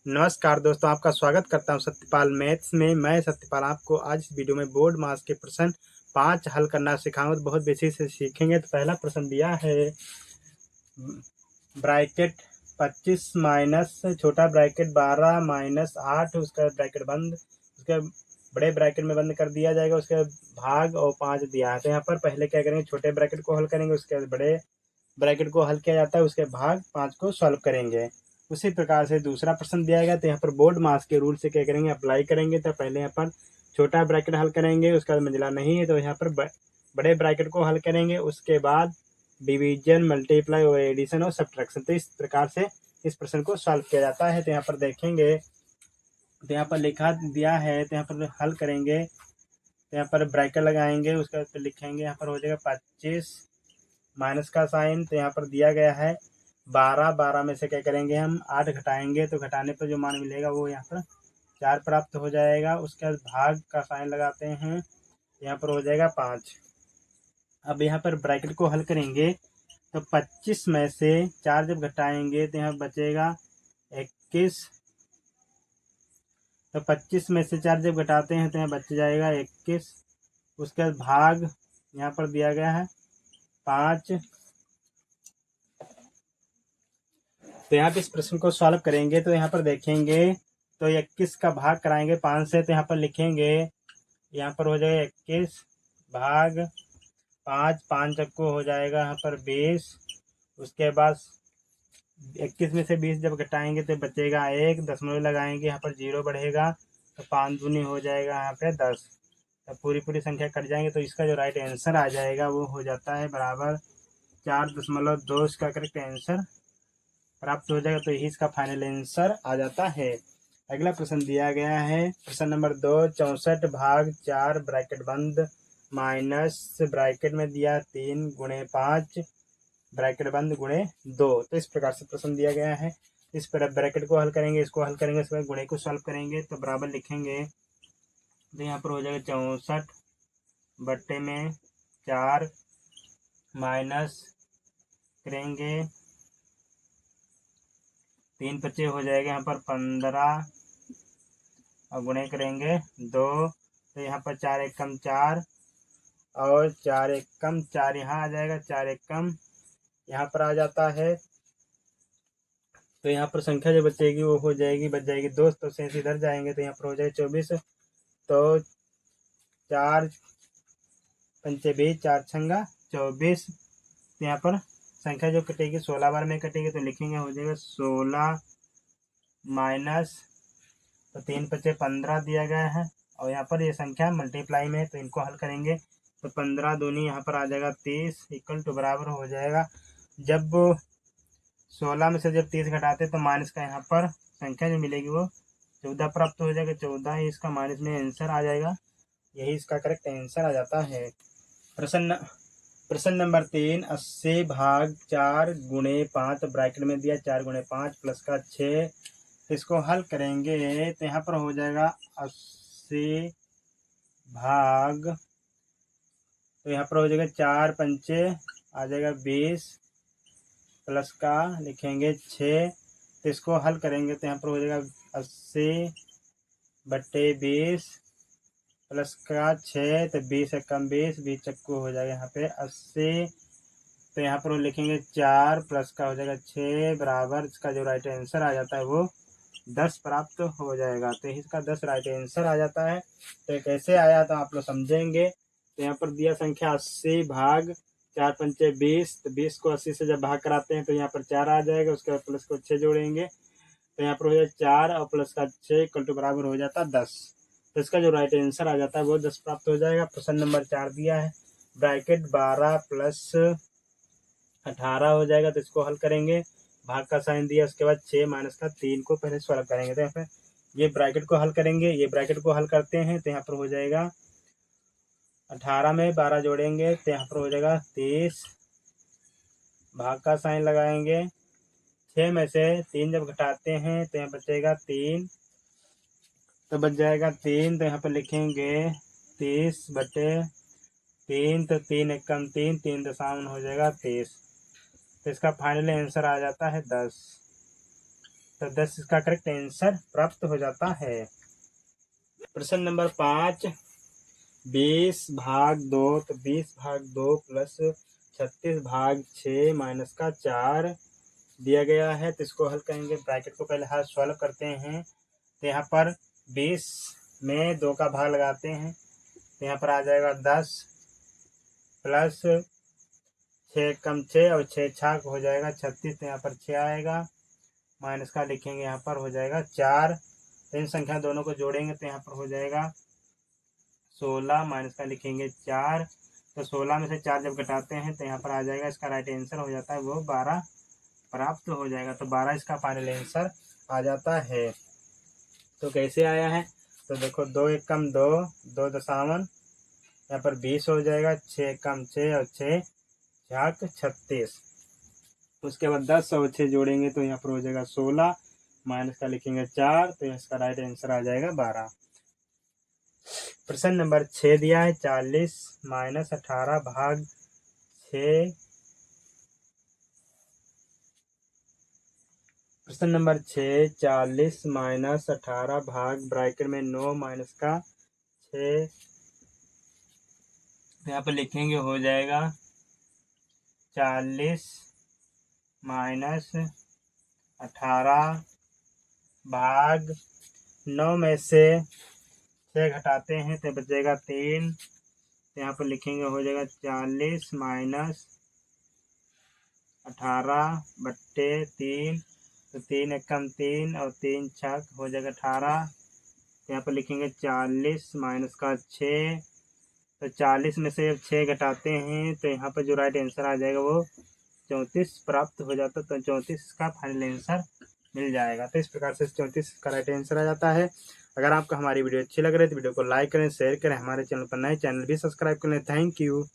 नमस्कार दोस्तों, आपका स्वागत करता हूं सत्यपाल मैथ्स में। मैं सत्यपाल आपको आज इस वीडियो में बोर्ड मास के प्रश्न 5 हल करना सिखाऊंगा। तो बहुत बेसिक से सीखेंगे। तो पहला प्रश्न दिया है ब्रैकेट 25 माइनस छोटा ब्रैकेट 12 माइनस 8, उसका ब्रैकेट बंद, उसके बड़े ब्रैकेट में बंद कर दिया जाएगा, उसके भाग और 5 दिया है। तो यहाँ पर पहले क्या करेंगे, छोटे ब्रैकेट को हल करेंगे, उसके बाद बड़े ब्रैकेट को हल किया जाता है, उसके भाग 5 को सॉल्व करेंगे। उसी प्रकार से दूसरा प्रश्न दिया गया, तो यहाँ पर बोर्ड मास के रूल से क्या करेंगे, अप्लाई करेंगे। तो पहले यहाँ पर छोटा ब्रैकेट हल करेंगे, उसका मंजिला नहीं है तो यहाँ पर बड़े ब्रैकेट को हल करेंगे, उसके बाद डिवीजन, मल्टीप्लाई और एडिशन और सब्ट्रैक्शन। तो इस प्रकार से इस प्रश्न को सॉल्व किया जाता है। तो यहाँ पर देखेंगे, तो यहाँ पर लिखा दिया है, तो यहाँ पर हल करेंगे। तो यहाँ पर ब्रैकेट लगाएंगे, उसके बाद लिखेंगे, यहाँ पर हो जाएगा 25 माइनस का साइन। तो यहाँ पर दिया गया है 12 में से क्या करेंगे, हम 8 घटाएंगे, तो घटाने पर जो मान मिलेगा वो यहाँ पर 4 प्राप्त हो जाएगा। उसके बाद भाग का साइन लगाते हैं, यहाँ पर हो जाएगा 5। अब यहाँ पर ब्रैकेट को हल करेंगे, तो 25 में से 4 जब घटाएंगे तो यहाँ बचेगा 21। तो 25 में से 4 जब घटाते हैं तो यहाँ बच जाएगा 21। उसके बाद भाग यहाँ पर दिया गया है 5। तो यहाँ पे इस प्रश्न को सॉल्व करेंगे, तो यहाँ पर देखेंगे, तो 21 का भाग कराएंगे 5 से। तो यहाँ पर लिखेंगे, यहाँ पर हो जाएगा 21 भाग 5, 5 चक्को हो जाएगा यहाँ पर 20। उसके बाद 21 में से 20 जब घटाएंगे तो बचेगा 1, दशमलव लगाएंगे, यहाँ पर 0 बढ़ेगा, तो 5 दूनी हो जाएगा यहाँ पे 10। तो पूरी संख्या कट जाएंगे, तो इसका जो राइट आंसर आ जाएगा वो हो जाता है बराबर 4.2। इसका करेक्ट आंसर प्राप्त हो जाएगा। तो यही इसका फाइनल आंसर आ जाता है। अगला प्रश्न दिया गया है, प्रश्न नंबर 2, 64 भाग 4 ब्रैकेट बंद माइनस ब्रैकेट में दिया 3 गुणे 5 ब्रैकेट बंद गुणे 2। तो इस प्रकार से प्रश्न दिया गया है। इस पर ब्रैकेट को हल करेंगे, इसको हल करेंगे, इसके बाद गुणे को सॉल्व करेंगे। तो बराबर लिखेंगे, तो यहाँ पर हो जाएगा 64 बट्टे में 4 माइनस करेंगे 3 बच्चे हो जाएगा यहाँ पर 15 और गुणे करेंगे 2। तो यहाँ पर 4 एक कम 4 और 4 एक कम 4 यहाँ आ जाएगा, 4 एक कम यहाँ पर आ जाता है। तो यहाँ पर संख्या जो बचेगी वो हो जाएगी, बच जाएगी 2। तो से इधर जाएंगे, तो यहाँ पर हो जाएगा 24। तो 4 पंचे 20, 4 छंगा 24। तो यहाँ पर संख्या जो कटेगी 16 बार में कटेगी, तो लिखेंगे हो जाएगा 16 माइनस, तो 3 पचे 15 दिया गया है, और यहाँ पर ये संख्या मल्टीप्लाई में है, तो इनको हल करेंगे। तो 15 दूनी यहाँ पर आ जाएगा 30 इक्वल टू बराबर हो जाएगा, जब 16 में से जब 30 घटाते तो माइनस का यहाँ पर संख्या जो मिलेगी वो 14 प्राप्त हो जाएगा। 14 ही इसका माइनस में आंसर आ जाएगा। यही इसका करेक्ट आंसर आ जाता है। प्रश्न नंबर 3, 80 भाग 4 गुणे 5 ब्रैकेट में दिया 4 गुणे 5 प्लस का 6। तो इसको हल करेंगे, तो यहाँ पर हो जाएगा 80 भाग, तो यहाँ पर हो जाएगा 4 पंचे आ जाएगा 20 प्लस का लिखेंगे 6। तो इसको हल करेंगे, तो यहाँ पर हो जाएगा 80 बट्टे 20 प्लस का 6। तो 20 एक कम 20, 20 चक्कू हो जाएगा यहाँ पे 80। तो यहाँ पर लिखेंगे 4 प्लस का हो जाएगा 6 बराबर, इसका जो राइट आंसर आ जाता है वो 10 प्राप्त हो जाएगा। तो इसका 10 राइट आंसर आ जाता है। तो कैसे आया तो आप लोग समझेंगे। तो यहाँ पर दिया संख्या 80 भाग 4 पंचे 20। तो 20 को 80 से जब भाग कराते हैं तो यहाँ पर 4 आ जाएगा, उसके बाद प्लस को 6 जोड़ेंगे, तो यहाँ पर हो जाएगा 4 और प्लस का 6 इक्वल टू बराबर हो जाता है 10। तो इसका जो राइट आंसर आ जाता है वो 10 प्राप्त हो जाएगा। प्रश्न नंबर 4 दिया है, ब्रैकेट 12 प्लस 18 हो जाएगा। तो इसको हल करेंगे, भाग का साइन दिया, उसके बाद 6 माइनस का 3 को पहले सॉल्व करेंगे। तो यहाँ पे ये ब्रैकेट को हल करेंगे, ये ब्रैकेट को हल करते हैं, तो यहाँ पर हो जाएगा 18 में 12 जोड़ेंगे, तो यहाँ पर हो जाएगा 30, भाग का साइन लगाएंगे, 6 में से 3 जब घटाते हैं तो यहाँ बचेगा 3, तो बच जाएगा 3। तो यहाँ पर लिखेंगे 30 बटे 3, तो 3 एक कम 3, 3 दशमलव हो जाएगा 30। तो इसका फाइनल आंसर आ जाता है 10। तो 10 इसका करेक्ट आंसर प्राप्त हो जाता है। प्रश्न नंबर 5, 20/2, तो 20/2 प्लस 36/6 माइनस का 4 दिया गया है। तो इसको हल करेंगे, ब्रैकेट को पहले हाथ सॉल्व करते हैं। तो यहाँ पर 20 में 2 का भाग लगाते हैं, तो यहाँ पर आ जाएगा 10 प्लस 6 कम 6 और 6 छाक हो जाएगा 36, तो यहाँ पर 6 आएगा, माइनस का लिखेंगे यहाँ पर हो जाएगा 4। तो इन संख्या दोनों को जोड़ेंगे तो यहाँ पर हो जाएगा 16, माइनस का लिखेंगे 4। तो 16 में से 4 जब घटाते हैं तो यहाँ पर आ जाएगा, इसका राइट आंसर हो जाता है वो 12 प्राप्त हो जाएगा। तो 12 इसका फाइनल आंसर आ जाता है। तो कैसे आया है, तो देखो 2 एक कम 2, 2 दशावन, यहाँ पर 20 हो जाएगा, 6 कम 6 और 6 छाक 36। उसके बाद 10 और 6 जोड़ेंगे तो यहाँ पर हो जाएगा 16, माइनस का लिखेंगे 4, तो इसका राइट आंसर आ जाएगा 12। प्रश्न नंबर 6 दिया है, 40 माइनस 18/6। प्रश्न नंबर 6, 40 माइनस 18 भाग ब्रैकेट में 9 माइनस का 6, यहाँ पर लिखेंगे हो जाएगा 40 माइनस 18 भाग 9 में से 6 घटाते हैं तो बचेगा 3, तो यहाँ पर लिखेंगे हो जाएगा 40 माइनस 18/3, तो 3 एक कम 3 और 3 छक हो जाएगा 18। तो यहाँ पर लिखेंगे 40 माइनस का 6, तो 40 में से जब 6 घटाते हैं तो यहाँ पर जो राइट आंसर आ जाएगा वो 34 प्राप्त हो जाता है। तो 34 का फाइनल आंसर मिल जाएगा। तो इस प्रकार से 34 का राइट आंसर आ जाता है। अगर आपको हमारी वीडियो अच्छी लग रही है तो वीडियो को लाइक करें, शेयर करें, हमारे चैनल पर नए चैनल भी सब्सक्राइब करें। Thank you.